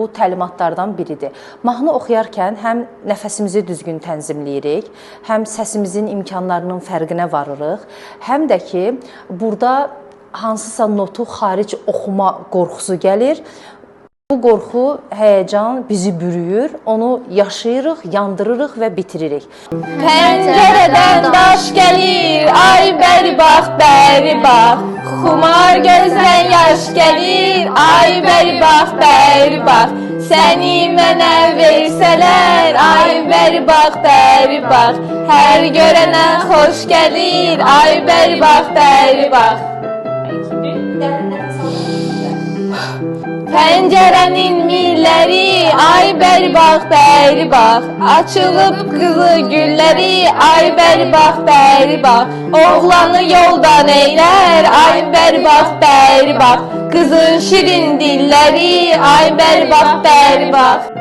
bu təlimatlardan biridir. Mahnı oxuyarkən həm nəfəsimizi düzgün tənzimləyirik, həm səsimizin imkanlarının fərqinə varırıq, həm də ki, burada hansısa notu xaric oxuma qorxusu gəlir. Bu qorxu, həyəcan bizi bürüyür, onu yaşayırıq, yandırırıq və bitiririk. Pəncərədən daş gəlir, ay bəri bax, xumar gözdən yaş gəlir, ay bəri bax, səni mənə versələr, ay bəri bax, hər görənə xoş gəlir, ay bəri bax. Pəncərənin milləri, ay bəri bax, açılıb qızı gülləri, ay bəri bax, oğlanı yoldan eylər, ay bəri bax, qızın şirin dilləri, ay bəri bax.